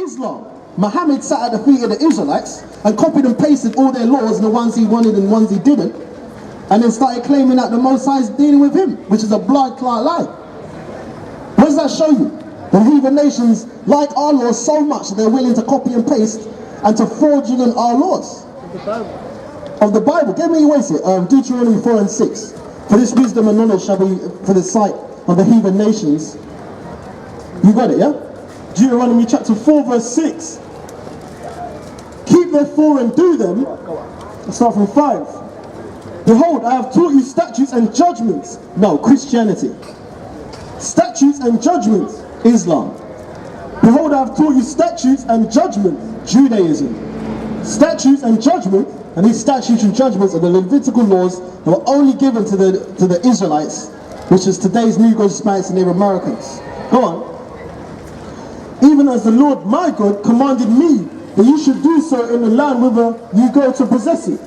Islam. Muhammad sat at the feet of the Israelites and copied and pasted all their laws, and the ones he wanted and the ones he didn't, and then started claiming that the Most High is dealing with him, which is a blood clot lie. What does that show you? The heathen nations like our laws so much that they're willing to copy and paste and to fraudulent our laws of the Bible. Get me away here. Deuteronomy 4 and 6. For this wisdom and knowledge shall be for the sight of the heathen nations. You got it, yeah? Deuteronomy chapter 4 verse 6. Keep therefore and do them. Let's start from 5. Behold, I have taught you statutes and judgments. No, Christianity. Statutes and judgments. Islam. Behold, I have taught you statutes and judgments. Judaism. Statutes and judgments. And these statutes and judgments are the Levitical laws that were only given to the Israelites, which is today's Negroes, Hispanics, and Native Americans. Go on. Even as the Lord my God commanded me that you should do so in the land whither you go to possess it.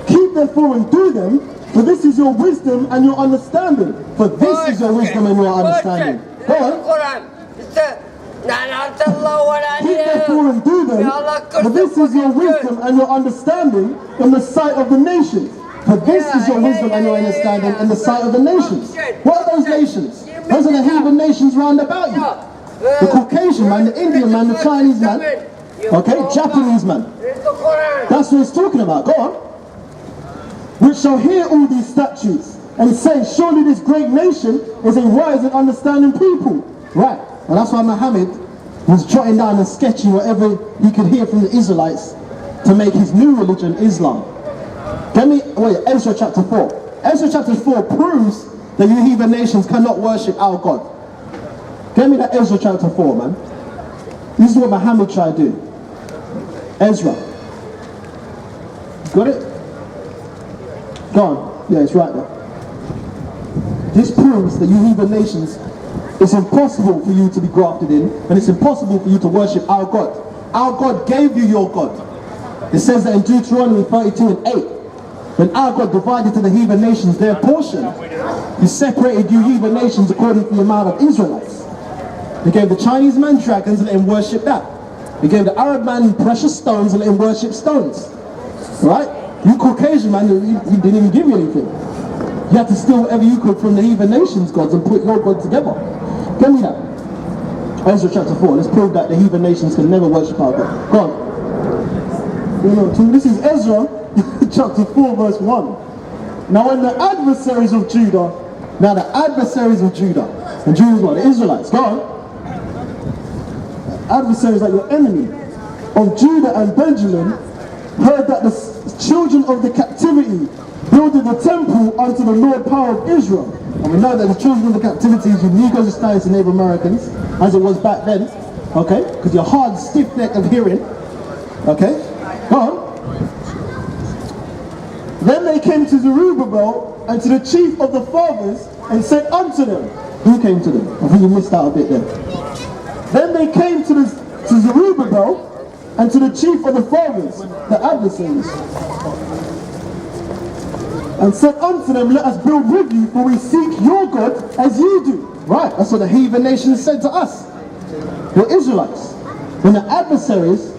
Keep therefore and do them, for this is your wisdom and your understanding. For this is your wisdom and your understanding. Go on. Keep therefore and do them, for this is your wisdom and your understanding in the sight of the nations. For this is your wisdom and your understanding in the sight of the nations. What are those nations? Those are the heathen nations round about you. The Caucasian man, the Indian man, the Chinese man, okay, Japanese man. That's what he's talking about. Go on. Which shall hear all these statutes and say, surely this great nation is a wise and understanding people. Right. Well, that's why Muhammad was jotting down and sketching whatever he could hear from the Israelites to make his new religion, Islam. Ezra chapter 4. Ezra chapter 4 proves that you heathen nations cannot worship our God. Get me that Ezra chapter 4, man. This is what Muhammad tried to do. Ezra. Got it? Go on. Yeah, it's right there. This proves that you heathen nations, it's impossible for you to be grafted in, and it's impossible for you to worship our God. Our God gave you your God. It says that in Deuteronomy 32 and 8. When our God divided to the heathen nations their portion, he separated you heathen nations according to the amount of Israelites. He gave the Chinese man dragons and let him worship that. He gave the Arab man precious stones and let him worship stones. Right? You Caucasian man, he didn't even give you anything. You had to steal whatever you could from the heathen nations' gods and put your God together. Give me that. Ezra chapter 4. Let's prove that the heathen nations can never worship our God. Go on. This is Ezra chapter 4 verse 1. Now when the adversaries of Judah, and Judah is what? The Israelites. Go on. Adversaries like your enemy of Judah and Benjamin heard that the children of the captivity builded the temple unto the Lord power of Israel. And we know that the children of the captivity is with Negroes, Hispanics, and Native Americans, as it was back then. Okay? Because you're hard, stiff neck of hearing. Okay? Go on. Then they came to Zerubbabel and to the chief of the fathers and said unto them. Who came to them? I think you missed out a bit there. Then they came to Zerubbabel and to the chief of the fathers, the adversaries, and said unto them, let us build with you, for we seek your God as you do. Right, that's what the heathen nations said to us. The Israelites. When the adversaries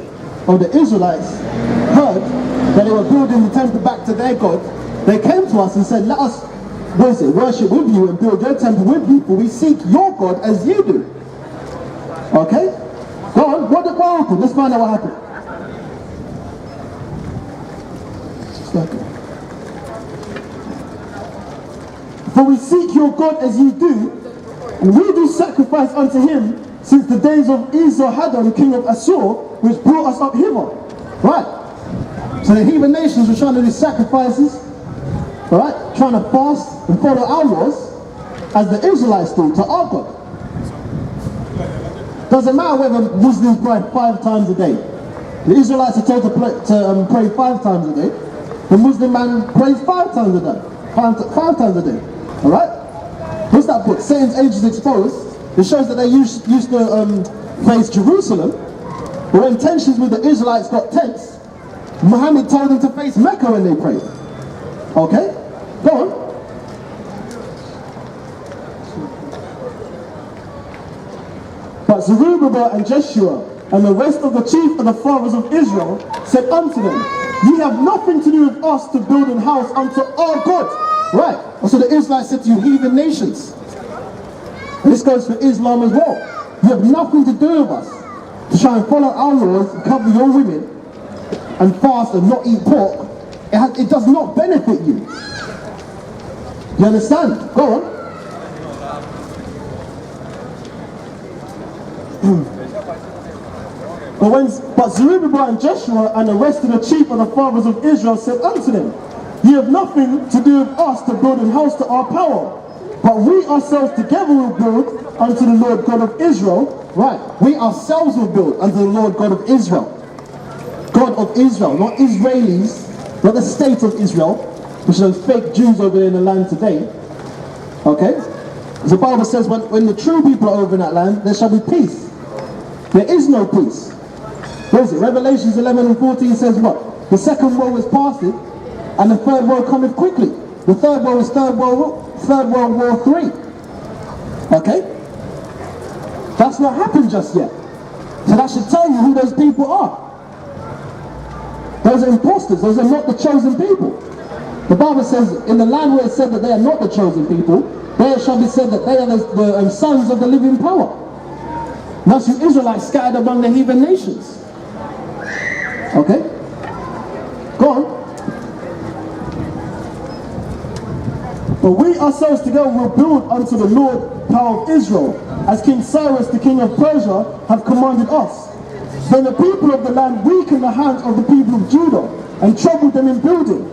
of the Israelites heard that they were building the temple back to their God, they came to us and said, let us, worship with you and build your temple with you, for we seek your God as you do. Okay? Go on, what happened? Let's find out what happened. For we seek your God as you do, and we do sacrifice unto him since the days of Esarhaddon, king of Assur, which brought us up hither. Right. So the heathen nations were trying to do sacrifices, right? Trying to fast and follow our laws, as the Israelites do to our God. Doesn't matter whether Muslims pray 5 times a day. The Israelites are told to pray 5 times a day. The Muslim man prays 5 times a day. 5 times a day. Alright? What's that book? Satan's Age is Exposed. It shows that they used to face Jerusalem, but when tensions with the Israelites got tense, Muhammad told them to face Mecca when they prayed. Okay? Go on. But Zerubbabel and Jeshua And the rest of the chief of the fathers of Israel said unto them, Ye have nothing to do with us to build an house unto our God. Right. So the Israelites said to you, heathen nations. And this goes for Islam as well. You have nothing to do with us to try and follow our laws, cover your women, and fast and not eat pork. It does not benefit you. You understand? Go on. But Zerubbabel and Joshua and the rest of the chief of the fathers of Israel said unto them, Ye have nothing to do with us to build an house to our power, but we ourselves together will build unto the Lord God of Israel. Right, we ourselves will build unto the Lord God of Israel. God of Israel, not Israelis, not the state of Israel, which are those fake Jews over there in the land today. Okay? The Bible says when the true people are over in that land, there shall be peace. There is no peace. What is it? Revelations 11 and 14 says what? The second woe is past it, and the third woe cometh quickly. The third woe is Third World War 3. Okay? That's not happened just yet. So that should tell you who those people are. Those are imposters. Those are not the chosen people. The Bible says in the land where it said that they are not the chosen people, there shall be said that they are the sons of the living power. And that's you Israelites scattered among the heathen nations. Okay? Go on. But we ourselves together will build unto the Lord power of Israel, as King Cyrus the king of Persia hath commanded us. Then the people of the land weakened the hands of the people of Judah, and troubled them in building,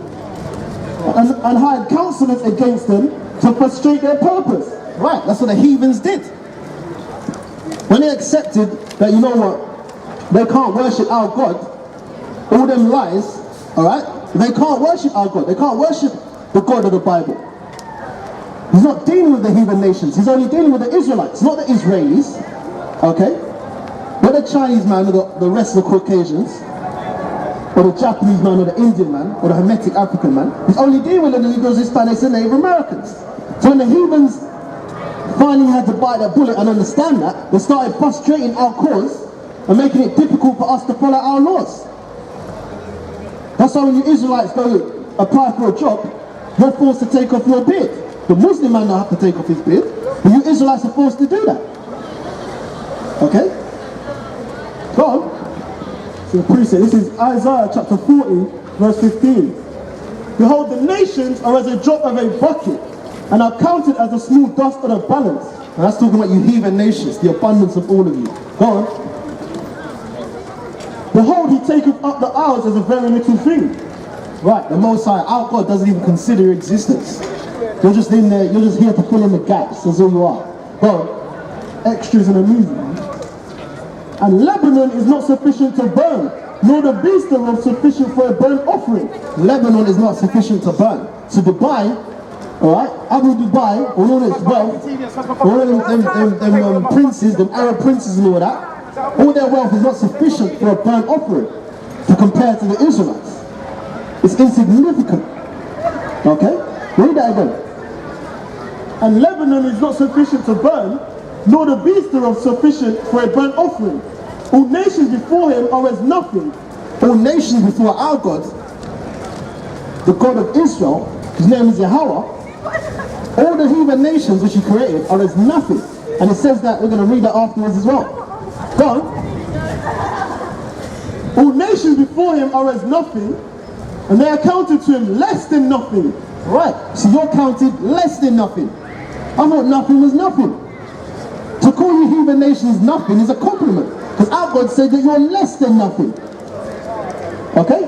and hired counselors against them to frustrate their purpose. Right, that's what the heathens did. When they accepted that, you know what, they can't worship our God, all them lies, alright, they can't worship our God, they can't worship the God of the Bible. He's not dealing with the heathen nations, he's only dealing with the Israelites, not the Israelis, okay? Not the Chinese man or the rest of the Caucasians, or the Japanese man or the Indian man, or the Hermetic African man. He's only dealing with the Negroes, Hispanics and Native Americans. So when the heathens finally had to bite that bullet and understand that, they started frustrating our cause and making it difficult for us to follow our laws. That's why when you Israelites go apply for a job, you're forced to take off your beard. The Muslim man don't have to take off his beard, but you Israelites are forced to do that. Okay? Go on. So appreciate this is Isaiah chapter 40, verse 15. Behold, the nations are as a drop of a bucket, and are counted as the small dust of a balance. And that's talking about you heathen nations, the abundance of all of you. Go on. Behold, he taketh up the hours as a very little thing. Right, the Most High, our God doesn't even consider your existence. You're just in there, you're just here to fill in the gaps, that's all you are. Go on. Extras in a movie. And Lebanon is not sufficient to burn, nor the beast thereof sufficient for a burnt offering. Lebanon is not sufficient to burn. So Dubai, alright, Abu Dubai, all of its wealth, all of them princes, them Arab princes and all that, all their wealth is not sufficient for a burnt offering to compare to the Israelites. It's insignificant. Okay? Read that again. And Lebanon is not sufficient to burn, nor the beast thereof sufficient for a burnt offering. All nations before him are as nothing. All nations before our God, the God of Israel, his name is YAHAWAH, all the heathen nations which he created are as nothing. And it says that, we're going to read that afterwards as well. Go on. All nations before him are as nothing, and they are counted to him less than nothing. Right, so you're counted less than nothing. I thought nothing was nothing. To call you heathen nations nothing is a compliment, because our God said that you're less than nothing. Okay?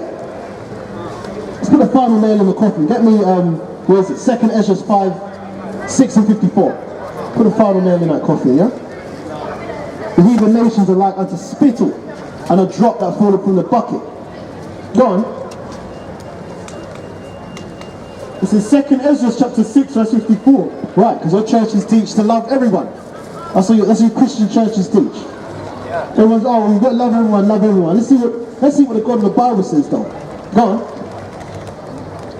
Let's put a final nail in the coffin. Get me, where is it? 2nd Ezra 5, 6 and 54. Put a final nail in that coffin, yeah? The heathen nations are like unto spittle and a drop that falleth from the bucket. Go on. This is 2nd Ezra chapter 6, verse 54. Right, because your churches teach to love everyone. That's what your Christian churches teach. Yeah. Everyone's, oh, we've got to love everyone, love everyone. Let's see what the God of the Bible says though. Go on.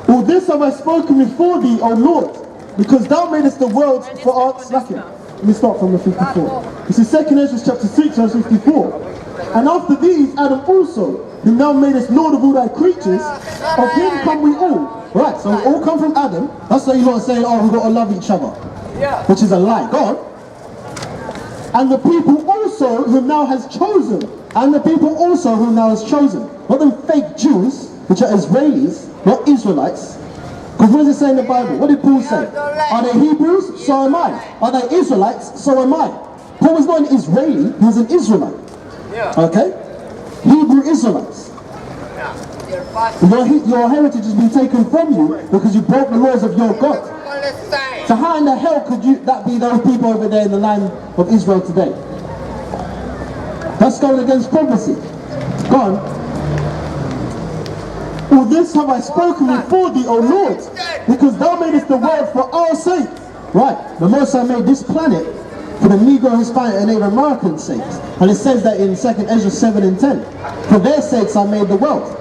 All this have I spoken before thee, O Lord, because thou madest the world for our slacking. Let me start from the 54. This is 2nd Ezra chapter 6, verse 54. And after these, Adam also, who now made us Lord of all thy creatures, of him come we all. Right, so we all come from Adam. That's why you're not saying, oh, we've got to love each other. Which is a lie. Go on. And the people also whom thou hast chosen. And the people also whom thou hast chosen. Not them fake Jews, which are Israelis, not Israelites. Because what does it say in the Bible? What did Paul say? Are they Hebrews? So am I. Are they Israelites? So am I. Paul was not an Israeli, he was an Israelite. Okay? Hebrew Israelites. Your heritage has been taken from you because you broke the laws of your God. So how in the hell could that be those people over there in the land of Israel today? That's going against prophecy. Go on. All this have I spoken before thee, O Lord, because thou madest the world for our sake. Right, the Most High made this planet for the Negro, Hispanic and Native American sakes. And it says that in 2nd Ezra 7 and 10. For their sakes I made the world.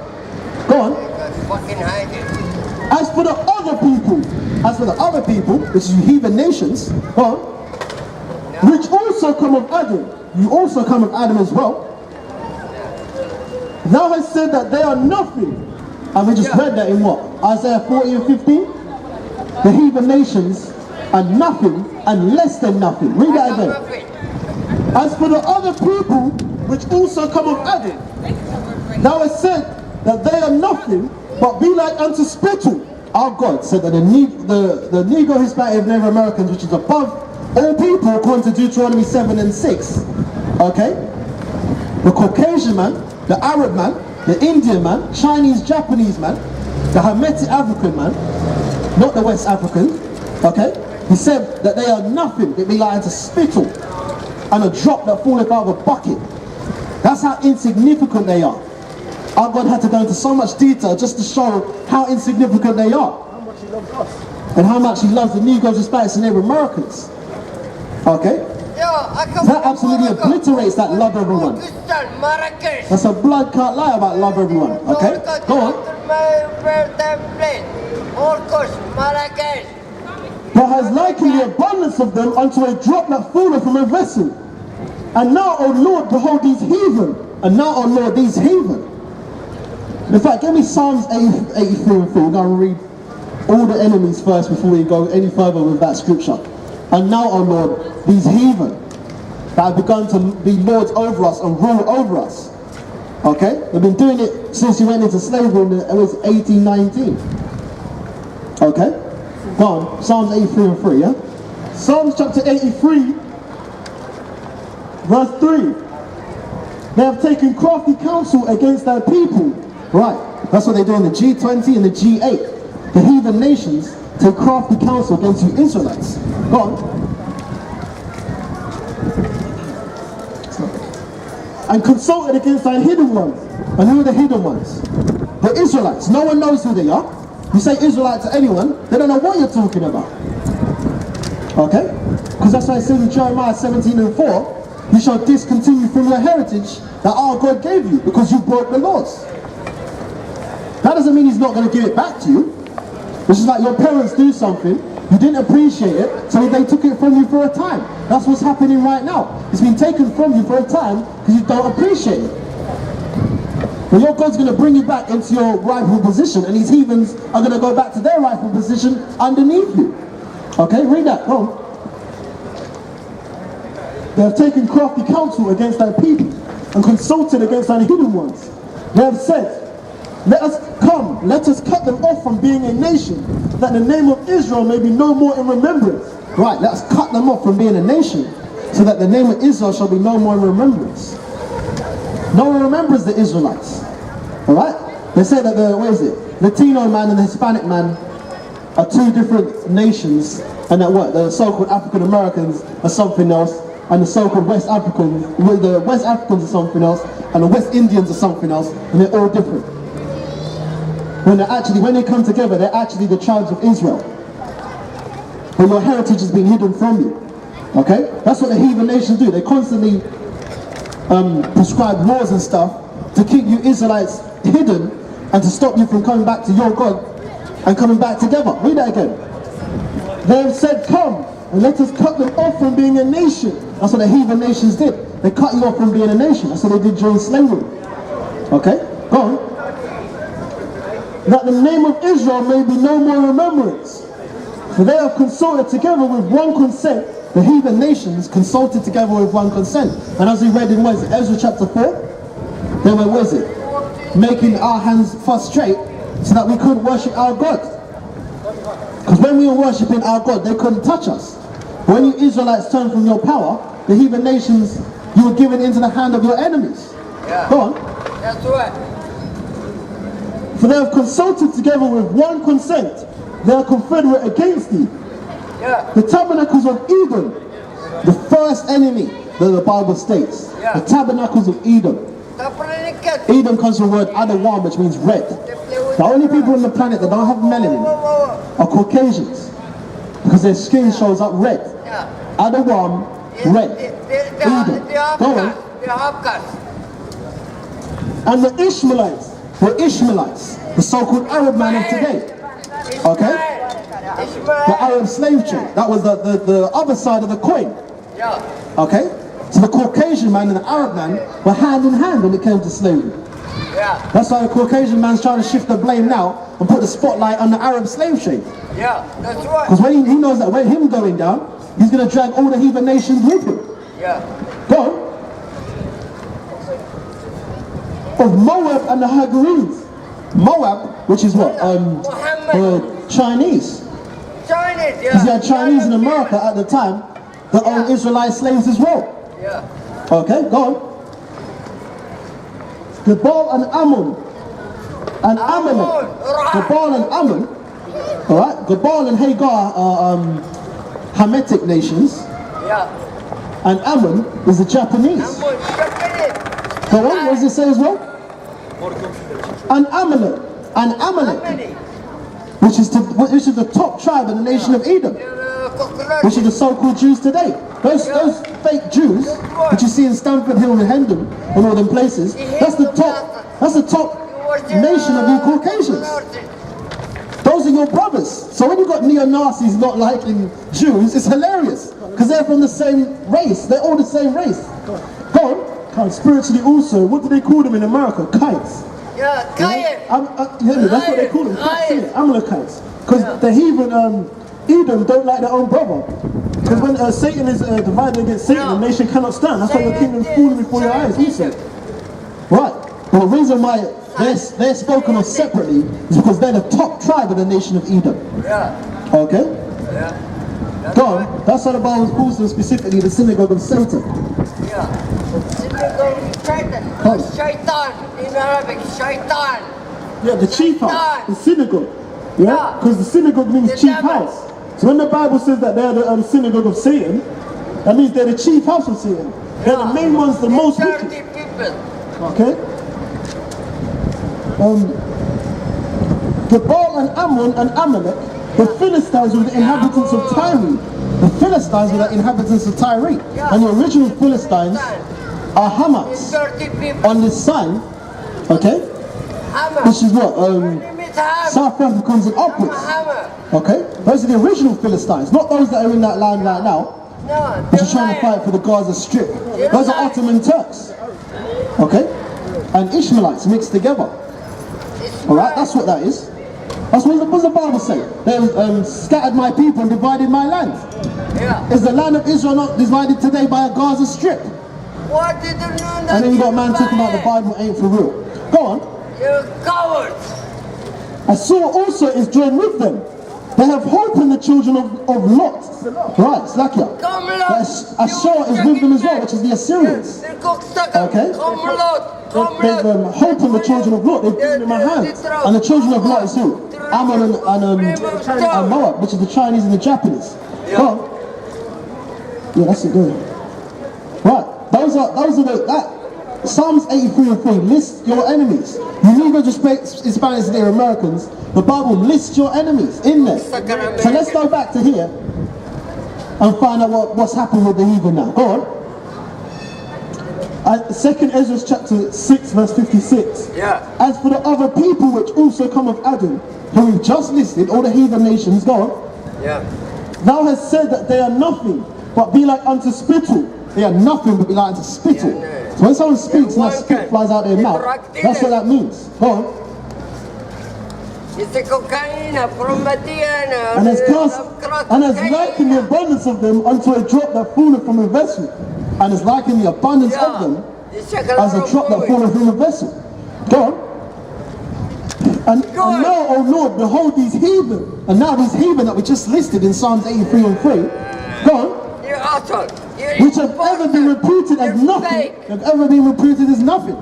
Go on. As for the other people, which is you heathen nations, go on, which also come of Adam, you also come of Adam as well. Thou hast said that they are nothing. And we just read that in what? Isaiah 40 and 15? The heathen nations are nothing and less than nothing. Read that again. As for the other people, which also come of Adam, thou hast said that they are nothing, but be like unto spittle. Our God said that the Negro, Hispanic, and Native Americans, which is above all people, according to Deuteronomy 7 and 6. Okay? The Caucasian man, the Arab man, the Indian man, Chinese, Japanese man, the Hermetic African man, not the West African, okay? He said that they are nothing, they be like unto spittle, and a drop that falleth out of a bucket. That's how insignificant they are. Our God had to go into so much detail just to show how insignificant they are. How much he loves us. And how much he loves the Negroes, Hispanics, and Native Americans. Okay? That absolutely obliterates that love everyone. That's a blood clot lie about love everyone. Okay? Go on. Thou hast likened the abundance of them unto a drop that falleth from a vessel. And now, O Lord, behold these heathen. And now, O Lord, these heathen. In fact, give me Psalms 83 and 4. We're going to read all the enemies first before we go any further with that scripture. And now, O Lord, these heathen that have begun to be lords over us and rule over us. Okay? They've been doing it since you went into slavery in it was 1819. Okay? Go on. Psalms 83 and 3, yeah? Psalms chapter 83, verse 3. They have taken crafty counsel against their people. Right. That's what they do in the G20 and the G8. The heathen nations take crafty counsel against you Israelites. Go on. And consulted against thy hidden ones. And who are the hidden ones? The Israelites. No one knows who they are. You say Israelite to anyone, they don't know what you're talking about. Okay? Because that's why it says in Jeremiah 17 and 4, you shall discontinue from your heritage that our God gave you, because you broke the laws. That doesn't mean he's not going to give it back to you. It's just like your parents do something, you didn't appreciate it, so they took it from you for a time. That's what's happening right now. It's been taken from you for a time because you don't appreciate it. But your God's going to bring you back into your rightful position, and these heathens are going to go back to their rightful position underneath you. Okay, read that, go on. They have taken crafty counsel against thy people, and consulted against thy hidden ones. They have said, let us cut them off from being a nation, that the name of Israel may be no more in remembrance. Right, let us cut them off from being a nation, so that the name of Israel shall be no more in remembrance. No one remembers the Israelites. Alright? They say that the, Latino man and the Hispanic man are two different nations, and that what? The so-called African Americans are something else, and the so-called West Africans, the West Africans are something else, and the West Indians are something else, and they're all different. When they come together, they're actually the tribes of Israel. But your heritage has been hidden from you. Okay? That's what the heathen nations do. They constantly prescribe laws and stuff to keep you Israelites hidden and to stop you from coming back to your God and coming back together. Read that again. They have said, come and let us cut them off from being a nation. That's what the heathen nations did. they cut you off from being a nation. That's what they did during slavery. Okay, go on. That the name of Israel may be no more remembrance. For they have consulted together with one consent. The heathen nations consulted together with one consent. And as we read in, what is it, Ezra chapter 4? They were, what is it? Making our hands frustrate so that we couldn't worship our God. Because when we were worshipping our God, they couldn't touch us. When you Israelites turned from your power, the heathen nations, you were given into the hand of your enemies. Yeah. Go on. That's right. For they have consulted together with one consent. They are confederate against thee. Yeah. The tabernacles of Edom, the first enemy that the Bible states. Yeah. The tabernacles of Edom. Edom comes from the word YAHAWAH, which means red. The only people on the planet that don't have melanin are Caucasians, because their skin shows up red. YAHAWAH, red. Edom. Go on. And the Ishmaelites were Ishmaelites, the so-called Arab man of today. Okay? The Arab slave trade. That was the other side of the coin. Okay? So the Caucasian man and the Arab man were hand in hand when it came to slavery. That's why the Caucasian man's trying to shift the blame now and put the spotlight on the Arab slave trade. Yeah, that's right. Because when he knows that when him going down, he's going to drag all the heathen nations with him. Yeah. Go on. Of Moab and the Hagarenes. Moab, which is what? Chinese. Chinese, yeah. Because you had Chinese in America at the time that owned Israelite slaves as well. Yeah. Okay, go on. Gebal and Ammon and Amalek. Gebal and Ammon. Alright, Gebal and Hagar are Hamitic nations. Yeah. And Ammon is the Japanese. Go on, what does it say as well? And Amalek. And Amalek. Which is the top tribe in the nation of Edom, which is the so-called Jews today. Those fake Jews, which you see in Stamford Hill and Hendon and all them places, that's the top nation of you Caucasians. Those are your brothers. So when you've got neo-Nazis not liking Jews, it's hilarious, because they're from the same race. They're all the same race. Go on. Spiritually also, what do they call them in America? Kites. Yeah, kites. That's what they call them, kites, isn't it? Amalekites. Because the heathen Edom don't like their own brother. Because when Satan is divided against Satan, the nation cannot stand. That's why your kingdom's falling before your eyes also. Right. But the reason why they're spoken of separately is because they're the top tribe of the nation of Edom. Yeah. Okay? Yeah. Go on. That's what the Bible calls them, specifically the synagogue of Satan. Yeah. Synagogue of Satan. Shaitan. In Arabic, shaitan. Yeah, the chief house. The synagogue. Yeah? Because the synagogue means chief house. So when the Bible says that they're the synagogue of Satan, that means they're the chief house of Satan. They're the main ones, the most wicked. People. Okay? Gebal and Ammon and Amalek, the Philistines were the inhabitants of Tyre. The Philistines were the inhabitants of Tyre. And the original Philistines are Hamites on this sign, okay? Which is what? South Africans and upwards. Okay? Those are the original Philistines, not those that are in that land right now, which are trying to fight for the Gaza Strip. Those are Ottoman Turks. Okay? And Ishmaelites mixed together. Alright, that's what that is. That's what the Bible say. They scattered my people and divided my land. Is the land of Israel not divided today by a Gaza Strip? What did you know? And then you got a man talking about the Bible ain't for real. Go on. You're cowards. Assyria also is joined with them. They have hope in the children of Lot. Right, Slakia. Assyria is with them as well, which is the Assyrians. Okay? They have hope in the children of Lot. They've given them a hand. And the children of Lot is who? Ammon and Moab, which is the Chinese and the Japanese. Go on. Yeah, that's it, go ahead. Right, those are that. Psalms 83 and 3 list your enemies. You need to just Hispanics and they're Americans. The Bible lists your enemies in there. So let's go back to here and find out what's happened with the heathen now. Go on. 2nd Ezra chapter 6 verse 56. Yeah. As for the other people which also come of Adam, who we've just listed, all the heathen nations, go on. Yeah. Thou hast said that they are nothing, but be like unto spittle, they are nothing but like to spittle. So when someone speaks and that spit flies out their mouth, that's what that means. Go on. And as likened the abundance of them unto a drop that falleth from a vessel. And as likened the abundance of them as a drop that falleth from a vessel. Go on. And now, O Lord, behold these heathen. And now these heathen that we just listed in Psalms 83 and 3. Go on. Which have ever been reputed as nothing. Have ever been reputed as nothing.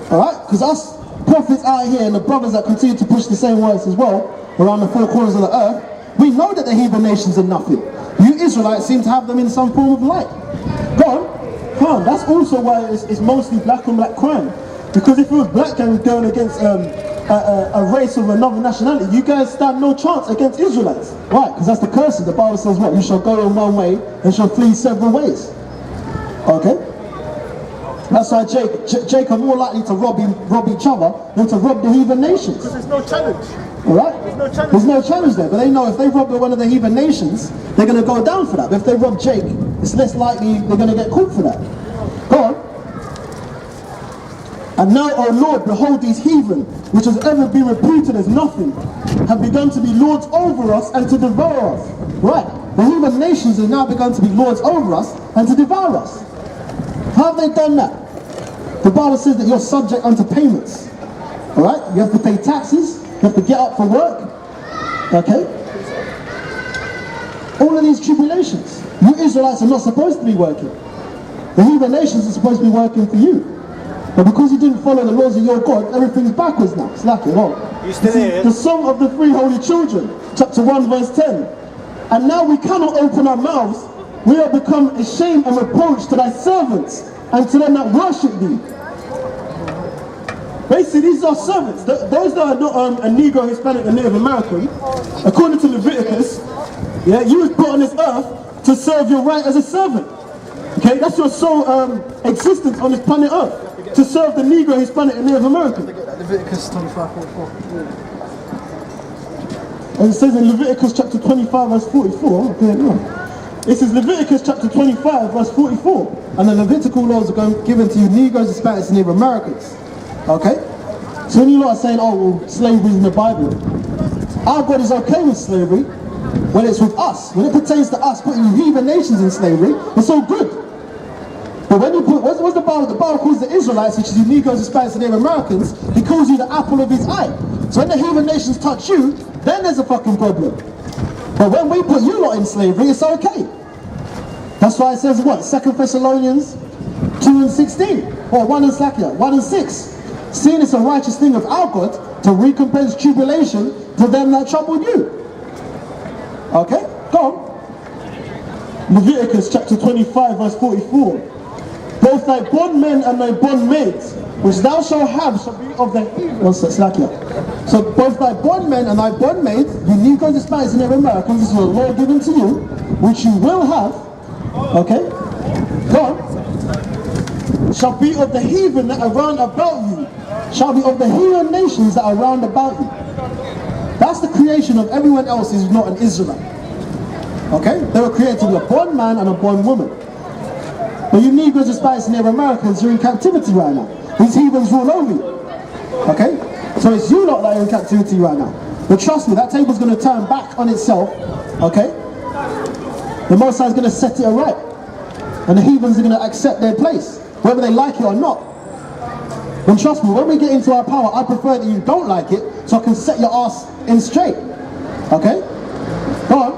Alright? Because us prophets out here and the brothers that continue to push the same words as well around the four corners of the earth, we know that the heathen nations are nothing. You Israelites seem to have them in some form of light. Go on. Come on. That's also why it's mostly black on black crime. Because if it was black gangs going against a race of another nationality, you guys stand no chance against Israelites. Right? Because that's the curse. The Bible says what? You shall go in one way and shall flee several ways. Okay? That's why Jacob more likely to rob each other than to rob the heathen nations. Because there's no challenge. Alright? There's no challenge there. But they know if they rob one of the heathen nations, they're going to go down for that. But if they rob Jake, it's less likely they're going to get caught for that. Go on. And now, O Lord, behold these heathen, which has ever been reputed as nothing, have begun to be lords over us and to devour us. Right. The heathen nations have now begun to be lords over us and to devour us. How have they done that? The Bible says that you're subject unto payments. Alright? You have to pay taxes. You have to get up for work. Okay? All of these tribulations. You Israelites are not supposed to be working. The heathen nations are supposed to be working for you. But because you didn't follow the laws of your God, everything's backwards now. It's like it, oh. You still here? The Song of the Three Holy Children, chapter 1, verse 10. And now we cannot open our mouths. We have become a shame and reproach to thy servants and to them that worship thee. Basically, these are servants. Those that are not a Negro, Hispanic, and Native American, according to Leviticus, yeah, you was put on this earth to serve your right as a servant. Okay, that's your sole existence on this planet earth, to serve the Negro, Hispanic, and Native American. Leviticus 25:44. And it says in Leviticus chapter 25, verse 44. Okay, no. It says Leviticus chapter 25, verse 44. And the Levitical laws are given to you Negroes, Hispanics, and Native Americans. Okay? So when you lot are saying, oh, well, slavery is in the Bible, our God is okay with slavery when it's with us. When it pertains to us putting you heathen nations in slavery, it's all good. But when you put, what's the Bible? The Bible calls the Israelites, which is you Negroes, Hispanics, and Native Americans, he calls you the apple of his eye. So when the heathen nations touch you, then there's a fucking problem. But when we put you lot in slavery, it's okay. That's why it says what? 2 Thessalonians 2 and 16. Or 1 and 6. Seeing it's a righteous thing of our God to recompense tribulation to them that troubled you. Okay? Go on. Leviticus chapter 25 verse 44. Both thy bondmen and thy bondmaids, which thou shalt have, shall be of the heathen. So both thy bondmen and thy bondmaids, you Negroes, Hispanics, and Native Americans, this is a law given to you, which you will have, okay? Go on. Shall be of the heathen that are round about you. Shall be of the heathen nations that are round about you. That's the creation of everyone else who's not an Israelite. Okay? They were created with a bondman and a bondwoman. But you Negroes, Hispanics, and Native Americans, you're in captivity right now. These heathens rule over you. Okay? So it's you lot that are in captivity right now. But trust me, that table's going to turn back on itself. Okay? The Most High is going to set it aright. And the heathens are going to accept their place, whether they like it or not. And trust me, when we get into our power, I prefer that you don't like it, so I can set your ass in straight. Okay? Go on.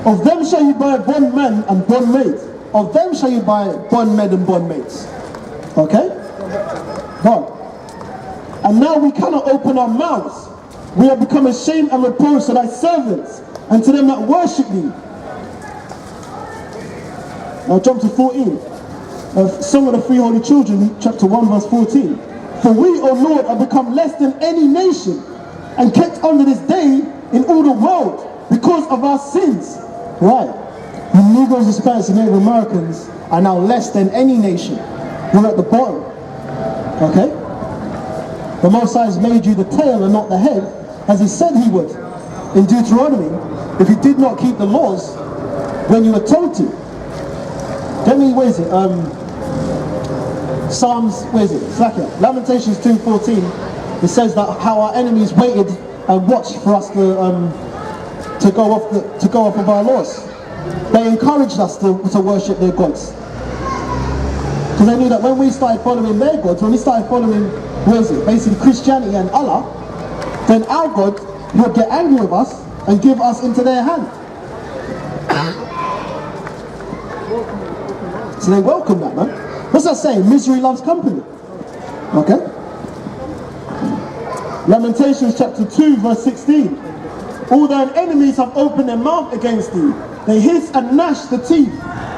Of them shall you buy bondmen and bondmaids. Of them shall you buy bondmen and bondmaids. Okay? Go on. And now we cannot open our mouths. We have become a shame and reproach to thy servants, and to them that worship thee. Now jump to 14. Song of the Three Holy Children, chapter 1, verse 14. For we, O Lord, are become less than any nation, and kept under this day in all the world, because of our sins. Right. You Negroes, Hispanics, and Native Americans are now less than any nation. You're at the bottom. Okay? The Most High has made you the tail and not the head, as he said he would in Deuteronomy, if you did not keep the laws when you were told to. Get me, where is it? Psalms, where is it? It's like it. Lamentations 2:14. It says that how our enemies waited and watched for us to go off of our laws. They encouraged us to worship their gods. Because they knew that when we started following their gods, when we started following, where is it? Basically Christianity and Allah, then our God would get angry with us and give us into their hand. So they welcome that, man. What's that saying? Misery loves company. Okay? Lamentations chapter 2 verse 16. All thine enemies have opened their mouth against thee. They hiss and gnash the teeth.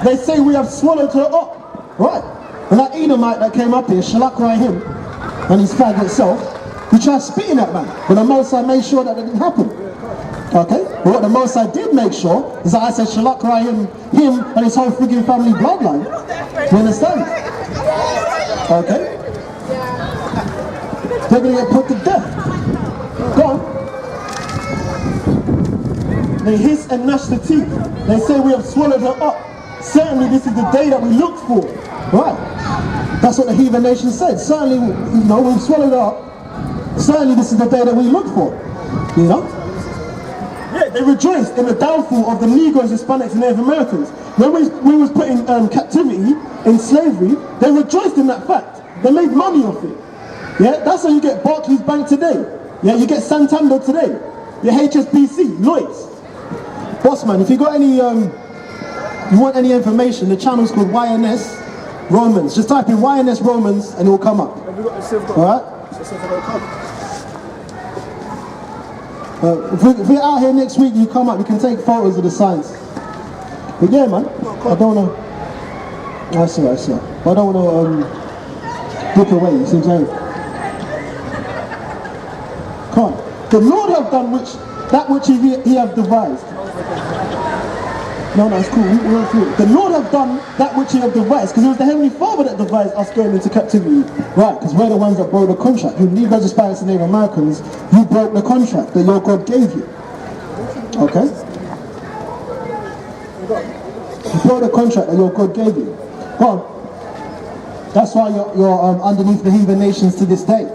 They say we have swallowed her up. Right. And that Edomite that came up here, Shalak him and his fag itself, he tried spitting at man. But the Most High made sure that didn't happen. Okay? But what the Most High did make sure is that I said Shalak him and his whole frigging family bloodline. You understand? Okay? They're going to get put to death. Go on. They hiss and gnash the teeth. They say we have swallowed her up. Certainly this is the day that we looked for. Right. That's what the heathen nation said. Certainly, you know, we've swallowed her up. Certainly this is the day that we looked for. You know? Yeah, they rejoiced in the downfall of the Negroes, Hispanics and Native Americans. When we was put in captivity, in slavery, they rejoiced in that fact. They made money off it. Yeah, that's how you get Barclays Bank today. Yeah, you get Santander today. Your HSBC, Lloyds. Boss man, if you got any, you want any information, the channel's called YNS Romans. Just type in YNS Romans and it will come up. Have we got the silver? Alright? If we're out here next week, you come up, you can take photos of the signs. But yeah, man, I don't know. I see. But I don't want to book away, you see what I'm saying? Come on. The Lord have done that which he have devised. No, it's cool. We went through it. The Lord have done that which he have devised, because it was the Heavenly Father that devised us going into captivity. Right, because we're the ones that broke the contract. You Negroes, Hispanics and Native Americans, you broke the contract that your God gave you. Okay? You broke the contract that your God gave you. Well, that's why you're underneath the heathen nations to this day.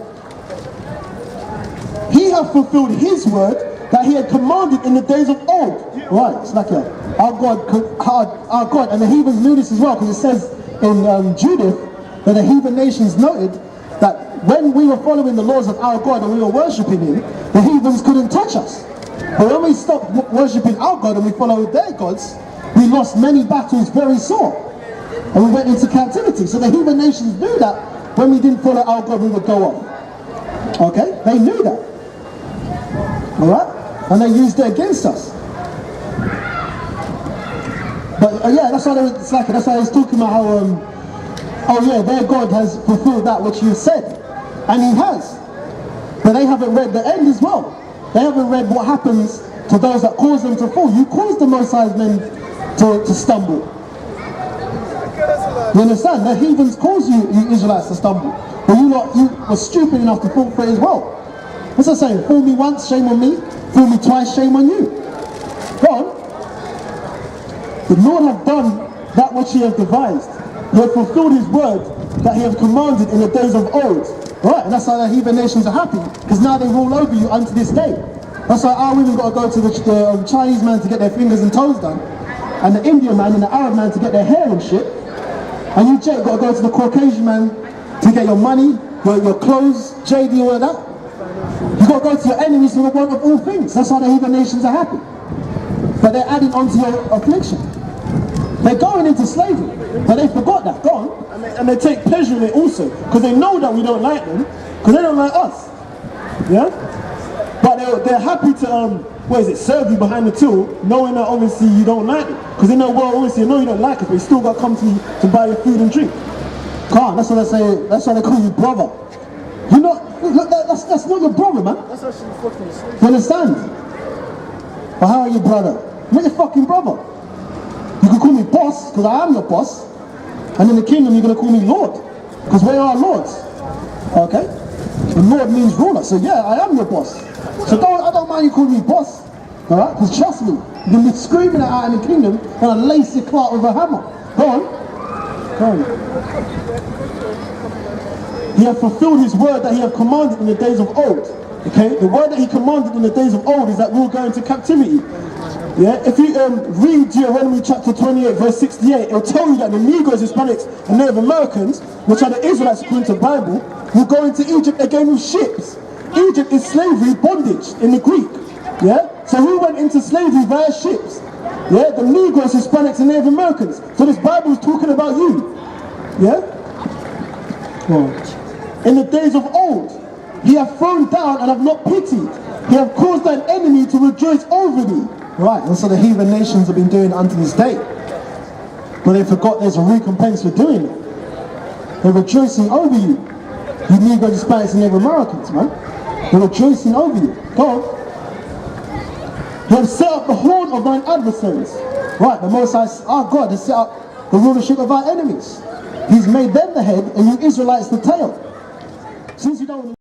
He hath fulfilled his word that he had commanded in the days of old. Right, it's like our God, and the heathens knew this as well, because it says in Judith that the heathen nations noted that when we were following the laws of our God and we were worshipping him, the heathens couldn't touch us. But when we stopped worshipping our God and we followed their gods, we lost many battles very sore. And we went into captivity. So the heathen nations knew that when we didn't follow our God, we would go off. Okay? They knew that. Alright? And they used it against us. But yeah, that's why it's like, that's why I was talking about how, oh yeah, their God has fulfilled that which you said. And he has. But they haven't read the end as well. They haven't read what happens to those that cause them to fall. You caused the Most High's men to stumble. You understand? The heathens cause you Israelites to stumble. But you were stupid enough to fall for it as well. What's that saying? Fool me once, shame on me. Fool me twice, shame on you. Go on. The Lord hath done that which he hath devised. He hath fulfilled his word that he hath commanded in the days of old. Right, and that's why the heathen nations are happy, because now they rule over you unto this day. That's why our women got to go to the Chinese man to get their fingers and toes done, and the Indian man and the Arab man to get their hair and shit. And you, Jake, got to go to the Caucasian man to get your money, your clothes, JD, all of that. You got to go to your enemies for the want of all things. That's why the heathen nations are happy. But they're adding on to your affliction. They're going into slavery, but they forgot that. Go on. And they take pleasure in it also, because they know that we don't like them, because they don't like us. Yeah? But they're happy to, serve you behind the till, knowing that obviously you don't like it. Because they know, well, obviously you know you don't like it, but you still got to come to buy your food and drink. Come on, that's what they say, that's why they call you brother. You're not, that's not your brother, man. That's actually fucking slave. You understand? But how are you brother? I'm not your fucking brother. You can call me boss, because I am your boss. And in the kingdom, you're going to call me Lord, because we are lords. Okay? And Lord means ruler, so yeah, I am your boss. So I don't mind you calling me boss. Alright? Because trust me, you're going to be screaming it out in the kingdom, and I'll lace your clout with a hammer. Go on. He hath fulfilled his word that he hath commanded in the days of old. Okay, the word that he commanded in the days of old is that we'll go into captivity. Yeah, if you read Deuteronomy chapter 28 verse 68, it'll tell you that the Negroes, Hispanics and Native Americans, which are the Israelites according to the Bible, will go into Egypt again with ships. Egypt is slavery, bondage in the Greek. Yeah, so who went into slavery via ships? Yeah, the Negroes, Hispanics and Native Americans. So this Bible is talking about you. Yeah? Well, in the days of old, he hath thrown down and have not pitied. He hath caused thine enemy to rejoice over thee. Right, and so the heathen nations have been doing unto this day. But they forgot there's a recompense for doing it. They're rejoicing over you. You Negroes, Hispanics and Native Americans, man. They're rejoicing over you. Go on. He hath set up the horn of thine adversaries. Right, the Most High, our God, has set up the rulership of our enemies. He's made them the head and you Israelites the tail. Since you don't